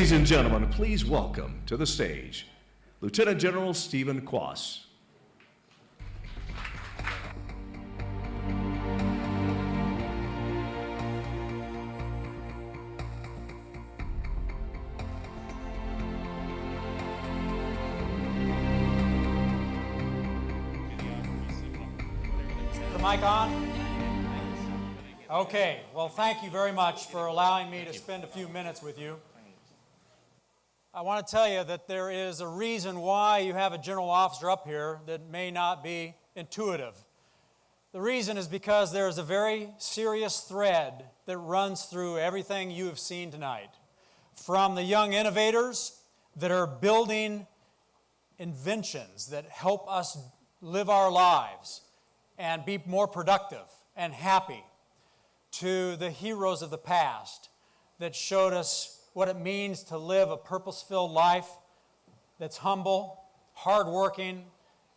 Ladies and gentlemen, please welcome to the stage Lieutenant General Stephen Kwast. The mic on? Okay, well, thank you very much for allowing me to spend a few minutes with you. I want to tell you that there is a reason why you have a general officer up here that may not be intuitive. The reason is because there is a very serious thread that runs through everything you have seen tonight. From the young innovators that are building inventions that help us live our lives and be more productive and happy, to the heroes of the past that showed us what it means to live a purpose-filled life that's humble, hardworking,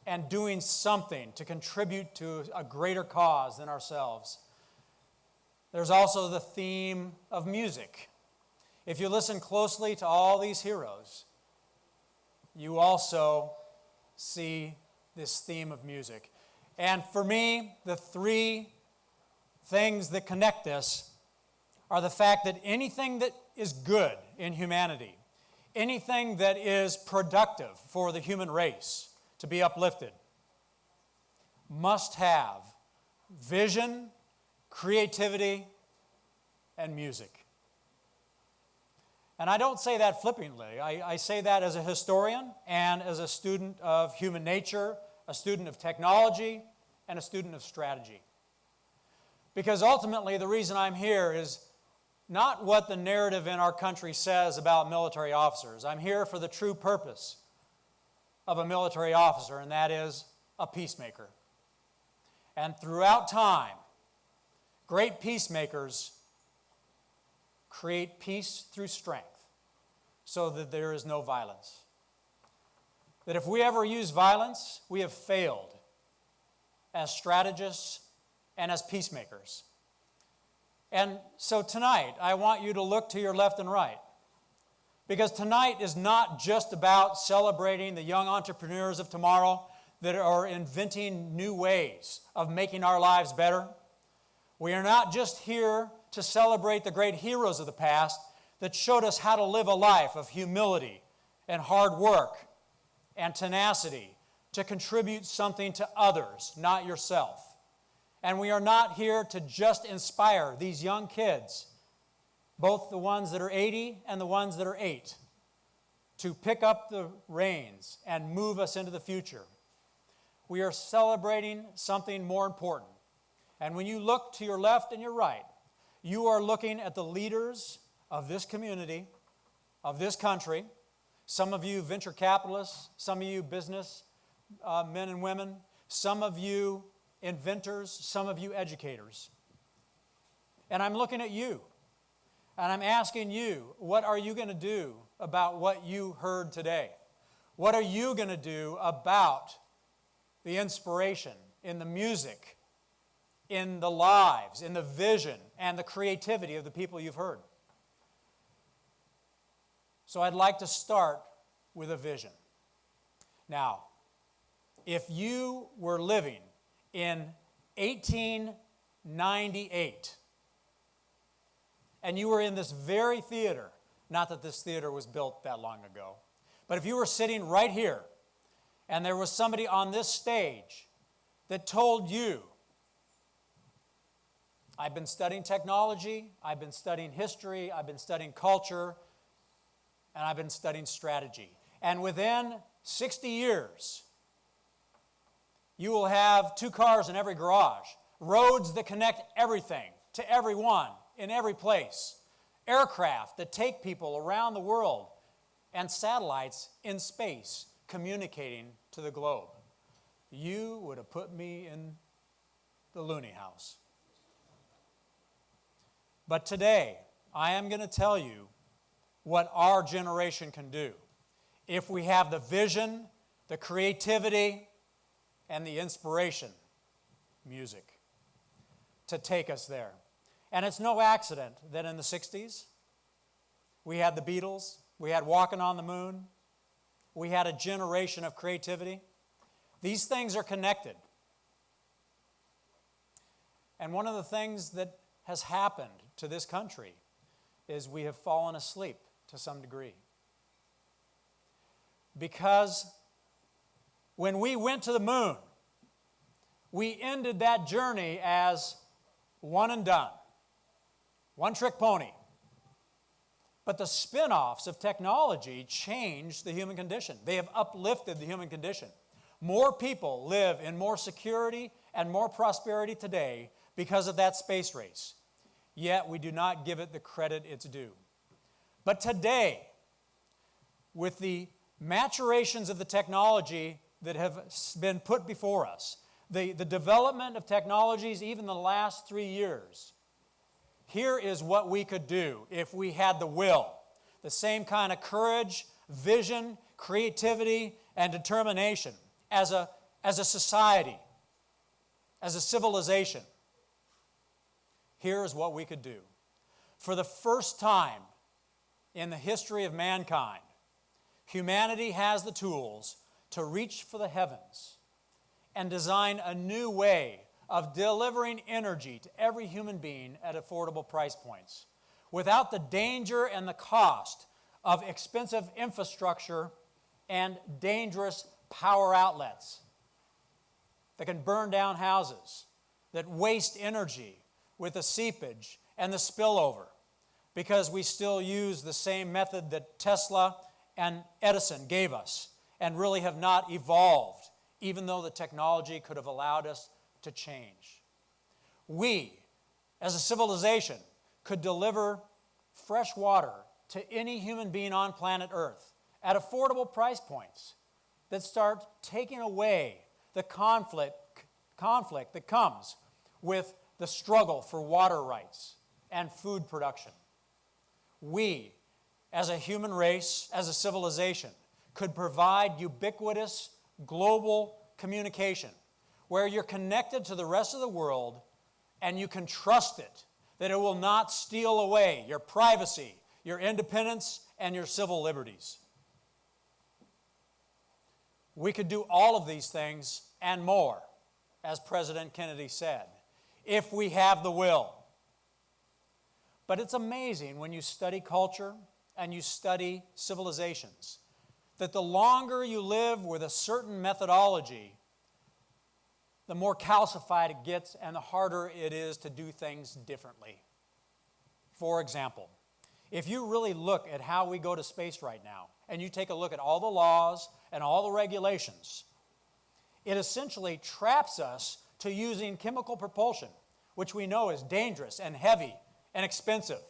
and doing something to contribute to a greater cause than ourselves. There's also the theme of music. If you listen closely to all these heroes, you also see this theme of music. And for me, the three things that connect us are the fact that anything that is good in humanity, anything that is productive for the human race to be uplifted, must have vision, creativity, and music. And I don't say that flippantly. I say that as a historian and as a student of human nature, a student of technology, and a student of strategy. Because ultimately, the reason I'm here is not what the narrative in our country says about military officers. I'm here for the true purpose of a military officer, and that is a peacemaker. And throughout time, great peacemakers create peace through strength so that there is no violence. That if we ever use violence, we have failed as strategists and as peacemakers. And so tonight, I want you to look to your left and right. Because tonight is not just about celebrating the young entrepreneurs of tomorrow that are inventing new ways of making our lives better. We are not just here to celebrate the great heroes of the past that showed us how to live a life of humility and hard work and tenacity to contribute something to others, not yourself. And we are not here to just inspire these young kids, both the ones that are 80 and the ones that are 8, to pick up the reins and move us into the future. We are celebrating something more important. And when you look to your left and your right, you are looking at the leaders of this community, of this country. Some of you venture capitalists, some of you business men and women, some of you inventors, some of you educators. And I'm looking at you, and I'm asking you, what are you going to do about what you heard today? What are you going to do about the inspiration in the music, in the lives, in the vision, and the creativity of the people you've heard? So I'd like to start with a vision. Now, if you were living in 1898, and you were in this very theater, not that this theater was built that long ago, but if you were sitting right here, and there was somebody on this stage that told you, I've been studying technology, I've been studying history, I've been studying culture, and I've been studying strategy. And within 60 years, you will have 2 cars in every garage, roads that connect everything to everyone in every place, aircraft that take people around the world, and satellites in space communicating to the globe. You would have put me in the loony house. But today, I am going to tell you what our generation can do if we have the vision, the creativity, and the inspiration, music, to take us there. And it's no accident that in the 60s, we had the Beatles, We had walking on the moon. We had a generation of creativity. These things are connected. And one of the things that has happened to this country is we have fallen asleep to some degree. Because when we went to the moon, we ended that journey as one and done, one-trick pony. But the spin-offs of technology changed the human condition. They have uplifted the human condition. More people live in more security and more prosperity today because of that space race. Yet we do not give it the credit it's due. But today, with the maturations of the technology that have been put before us, the development of technologies even the last 3 years, here is what we could do if we had the will. The same kind of courage, vision, creativity, and determination as a society, as a civilization. Here is what we could do. For the first time in the history of mankind, humanity has the tools to reach for the heavens and design a new way of delivering energy to every human being at affordable price points, without the danger and the cost of expensive infrastructure and dangerous power outlets that can burn down houses, that waste energy with the seepage and the spillover, because we still use the same method that Tesla and Edison gave us and really have not evolved, even though the technology could have allowed us to change. We, as a civilization, could deliver fresh water to any human being on planet Earth at affordable price points that start taking away the conflict that comes with the struggle for water rights and food production. We, as a human race, as a civilization, could provide ubiquitous global communication where you're connected to the rest of the world and you can trust it, that it will not steal away your privacy, your independence, and your civil liberties. We could do all of these things and more, as President Kennedy said, if we have the will. But it's amazing when you study culture and you study civilizations that the longer you live with a certain methodology, the more calcified it gets and the harder it is to do things differently. For example, if you really look at how we go to space right now, and you take a look at all the laws and all the regulations, it essentially traps us to using chemical propulsion, which we know is dangerous and heavy and expensive.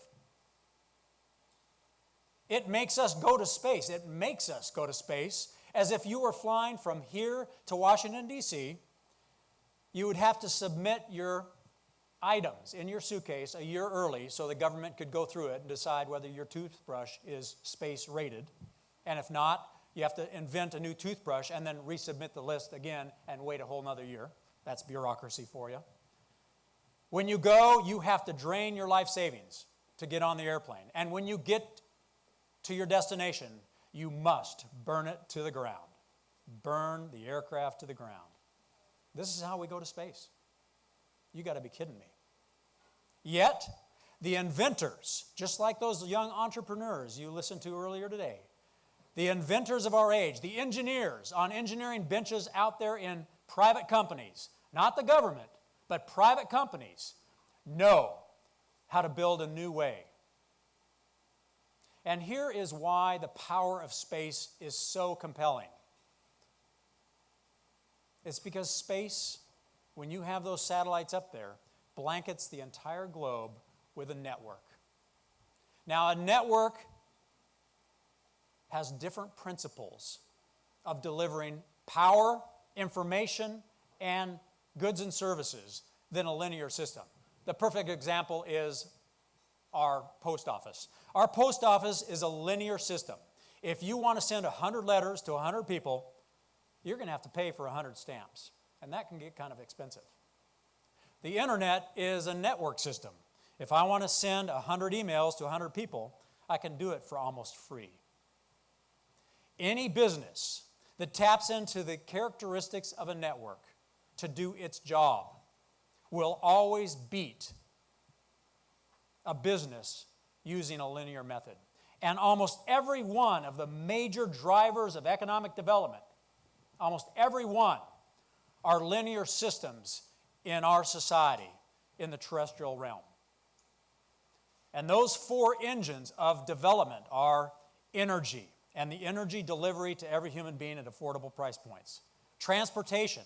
It makes us go to space. It makes us go to space as if you were flying from here to Washington, D.C. You would have to submit your items in your suitcase a year early so the government could go through it and decide whether your toothbrush is space rated. And if not, you have to invent a new toothbrush and then resubmit the list again and wait a whole nother year. That's bureaucracy for you. When you go, you have to drain your life savings to get on the airplane. And when you get to your destination, you must burn it to the ground. Burn the aircraft to the ground. This is how we go to space. You got to be kidding me. Yet, the inventors, just like those young entrepreneurs you listened to earlier today, the inventors of our age, the engineers on engineering benches out there in private companies, not the government, but private companies, know how to build a new way. And here is why the power of space is so compelling. It's because space, when you have those satellites up there, blankets the entire globe with a network. Now, a network has different principles of delivering power, information, and goods and services than a linear system. The perfect example is our post office. Our post office is a linear system. If you want to send 100 letters to 100 people, you're going to have to pay for 100 stamps, and that can get kind of expensive. The internet is a network system. If I want to send 100 emails to 100 people, I can do it for almost free. Any business that taps into the characteristics of a network to do its job will always beat a business using a linear method. And almost every one of the major drivers of economic development, almost every one, are linear systems in our society, in the terrestrial realm. And those four engines of development are energy, and the energy delivery to every human being at affordable price points. Transportation,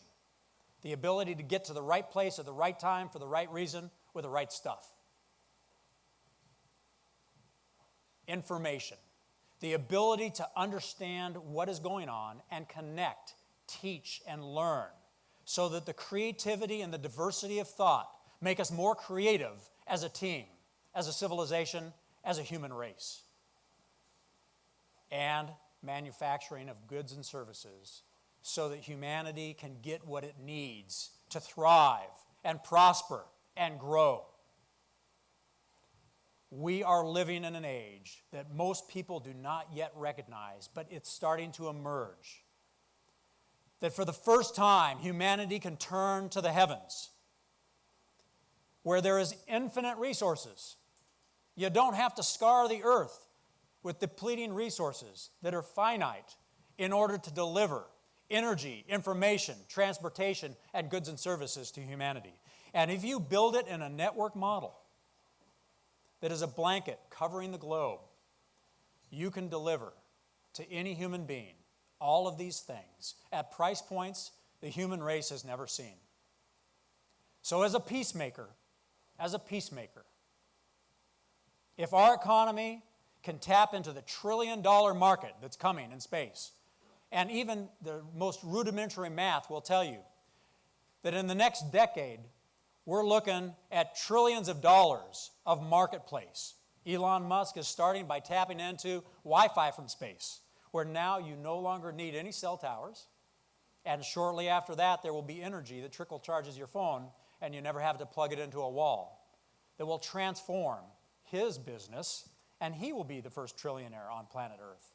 the ability to get to the right place at the right time for the right reason with the right stuff. Information, the ability to understand what is going on and connect, teach, and learn so that the creativity and the diversity of thought make us more creative as a team, as a civilization, as a human race. And manufacturing of goods and services so that humanity can get what it needs to thrive and prosper and grow. We are living in an age that most people do not yet recognize, but it's starting to emerge. That for the first time, humanity can turn to the heavens, where there is infinite resources. You don't have to scar the earth with depleting resources that are finite in order to deliver energy, information, transportation, and goods and services to humanity. And if you build it in a network model that is a blanket covering the globe, you can deliver to any human being all of these things at price points the human race has never seen. So as a peacemaker, if our economy can tap into the trillion-dollar market that's coming in space, and even the most rudimentary math will tell you that in the next decade, we're looking at trillions of dollars of marketplace. Elon Musk is starting by tapping into Wi-Fi from space, where now you no longer need any cell towers, and shortly after that, there will be energy that trickle charges your phone, and you never have to plug it into a wall, that will transform his business, and he will be the first trillionaire on planet Earth.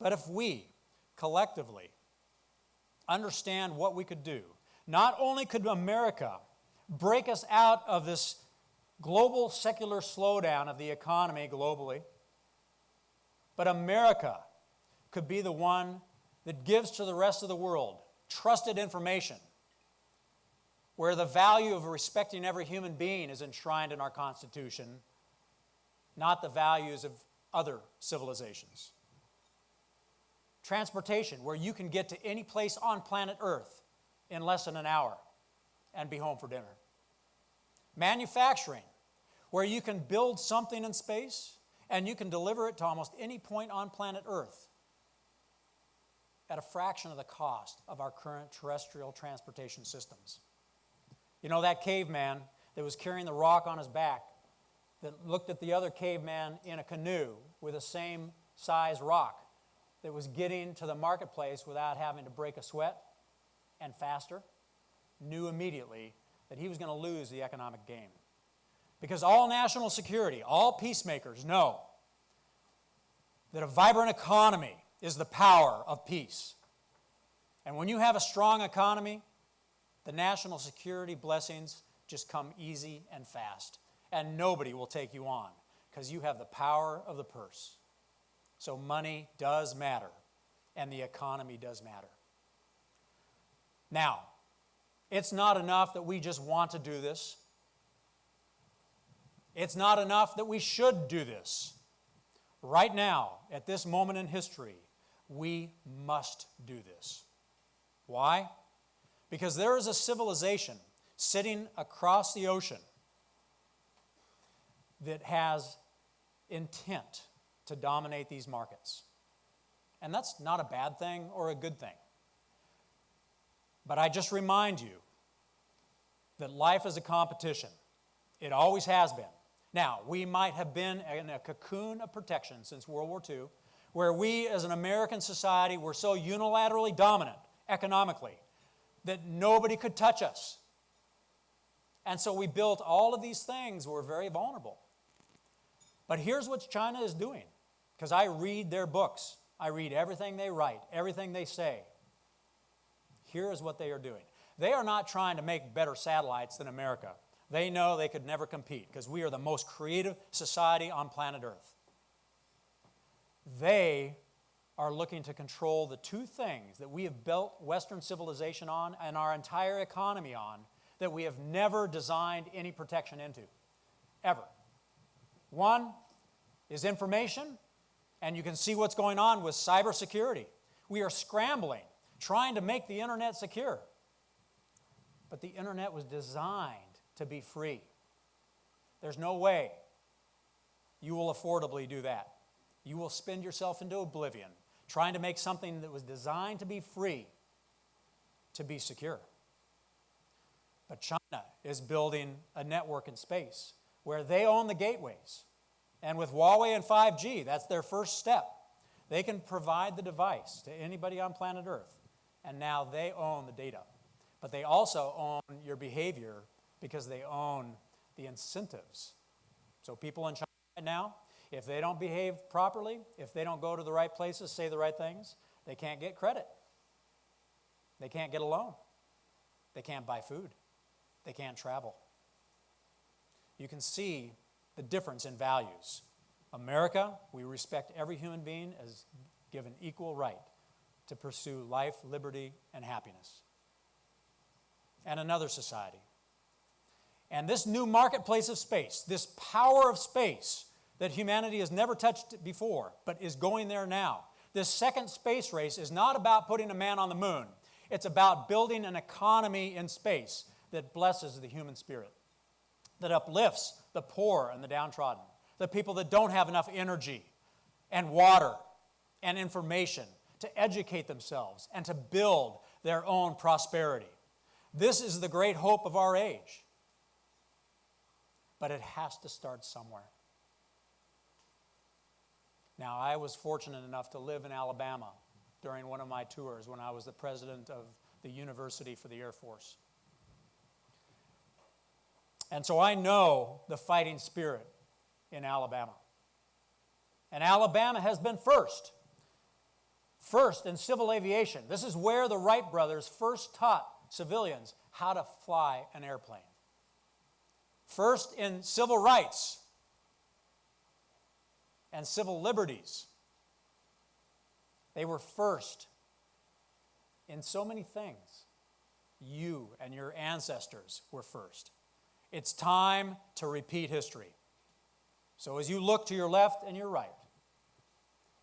But if we collectively understand what we could do, not only could America break us out of this global secular slowdown of the economy globally, but America could be the one that gives to the rest of the world trusted information, where the value of respecting every human being is enshrined in our Constitution, not the values of other civilizations. Transportation, where you can get to any place on planet Earth in less than an hour and be home for dinner. Manufacturing, where you can build something in space and you can deliver it to almost any point on planet Earth at a fraction of the cost of our current terrestrial transportation systems. You know, that caveman that was carrying the rock on his back, that looked at the other caveman in a canoe with the same size rock, that was getting to the marketplace without having to break a sweat and faster, knew immediately that he was going to lose the economic game. Because all national security, all peacemakers know that a vibrant economy is the power of peace. And when you have a strong economy, the national security blessings just come easy and fast. And nobody will take you on because you have the power of the purse. So money does matter, and the economy does matter. Now, it's not enough that we just want to do this. It's not enough that we should do this. Right now, at this moment in history, we must do this. Why? Because there is a civilization sitting across the ocean that has intent to dominate these markets. And that's not a bad thing or a good thing. But I just remind you that life is a competition. It always has been. Now, we might have been in a cocoon of protection since World War II, where we as an American society were so unilaterally dominant economically that nobody could touch us. And so we built all of these things. We're very vulnerable. But here's what China is doing, because I read their books. I read everything they write, everything they say. Here is what they are doing. They are not trying to make better satellites than America. They know they could never compete because we are the most creative society on planet Earth. They are looking to control the two things that we have built Western civilization on and our entire economy on that we have never designed any protection into, ever. One is information, and you can see what's going on with cybersecurity. We are scrambling, trying to make the internet secure. But the internet was designed to be free. There's no way you will affordably do that. You will spend yourself into oblivion trying to make something that was designed to be free to be secure. But China is building a network in space where they own the gateways. And with Huawei and 5G, that's their first step. They can provide the device to anybody on planet Earth. And now they own the data. But they also own your behavior because they own the incentives. So people in China right now, if they don't behave properly, if they don't go to the right places, say the right things, they can't get credit. They can't get a loan. They can't buy food. They can't travel. You can see the difference in values. America, we respect every human being as given equal right to pursue life, liberty, and happiness. And another society. And this new marketplace of space, this power of space that humanity has never touched before, but is going there now. This second space race is not about putting a man on the moon. It's about building an economy in space that blesses the human spirit, that uplifts the poor and the downtrodden, the people that don't have enough energy and water and information to educate themselves and to build their own prosperity. This is the great hope of our age. But it has to start somewhere. Now, I was fortunate enough to live in Alabama during one of my tours when I was the president of the University for the Air Force. And so I know the fighting spirit in Alabama. And Alabama has been first in civil aviation. This is where the Wright brothers first taught civilians how to fly an airplane. First in civil rights and civil liberties. They were first in so many things. You and your ancestors were first. It's time to repeat history. So as you look to your left and your right,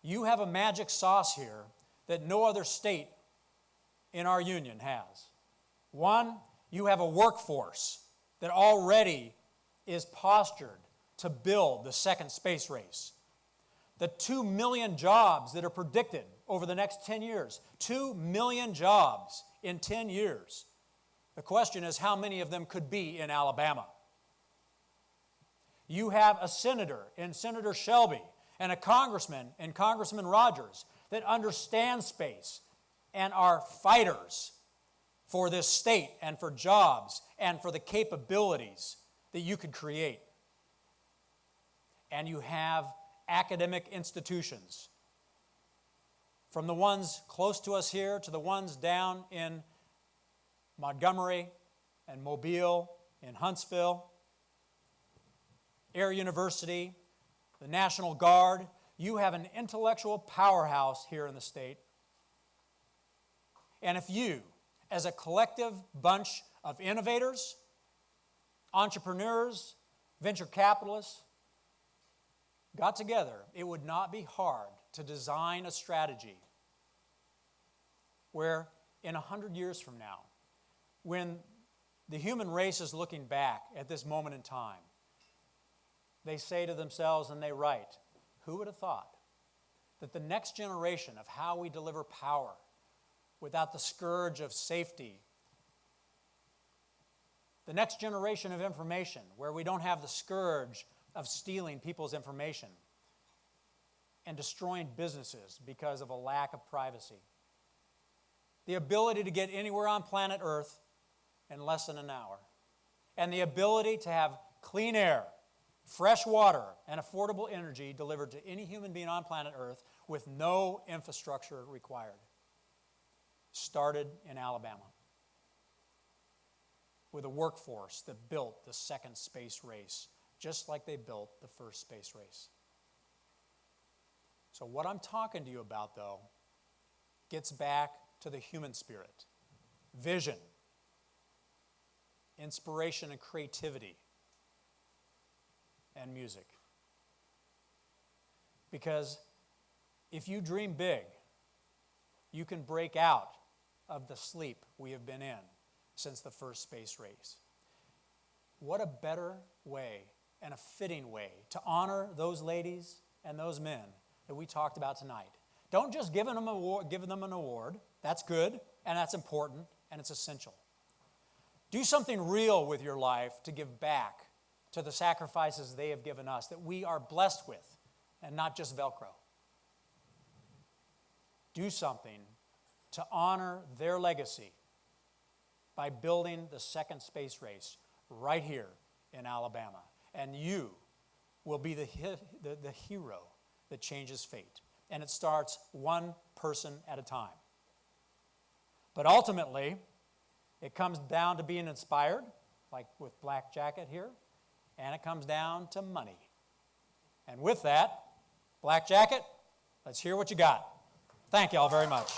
you have a magic sauce here that no other state in our union has. One, you have a workforce that already is postured to build the second space race. The 2 million jobs that are predicted over the next 10 years, 2 million jobs in 10 years. The question is, how many of them could be in Alabama? You have a senator in Senator Shelby and a congressman in Congressman Rogers that understand space and are fighters for this state and for jobs and for the capabilities that you could create. And you have academic institutions, from the ones close to us here to the ones down in Montgomery and Mobile, in Huntsville, Air University, the National Guard. You have an intellectual powerhouse here in the state. And if you, as a collective bunch of innovators, entrepreneurs, venture capitalists, got together, it would not be hard to design a strategy where in 100 years from now, when the human race is looking back at this moment in time, they say to themselves and they write, who would have thought that the next generation of how we deliver power without the scourge of safety, the next generation of information where we don't have the scourge of stealing people's information and destroying businesses because of a lack of privacy. The ability to get anywhere on planet Earth in less than an hour. And the ability to have clean air, fresh water, and affordable energy delivered to any human being on planet Earth with no infrastructure required. Started in Alabama with a workforce that built the second space race, just like they built the first space race. So what I'm talking to you about, though, gets back to the human spirit, vision, inspiration and creativity, and music. Because if you dream big, you can break out of the sleep we have been in since the first space race. What a better way and a fitting way to honor those ladies and those men that we talked about tonight. Don't just give them an award. That's good, and that's important, and it's essential. Do something real with your life to give back to the sacrifices they have given us that we are blessed with, and not just Velcro. Do something to honor their legacy by building the second space race right here in Alabama. And you will be the hero that changes fate. And it starts one person at a time. But ultimately, it comes down to being inspired, like with Black Jacket here, and it comes down to money. And with that, Black Jacket, let's hear what you got. Thank you all very much.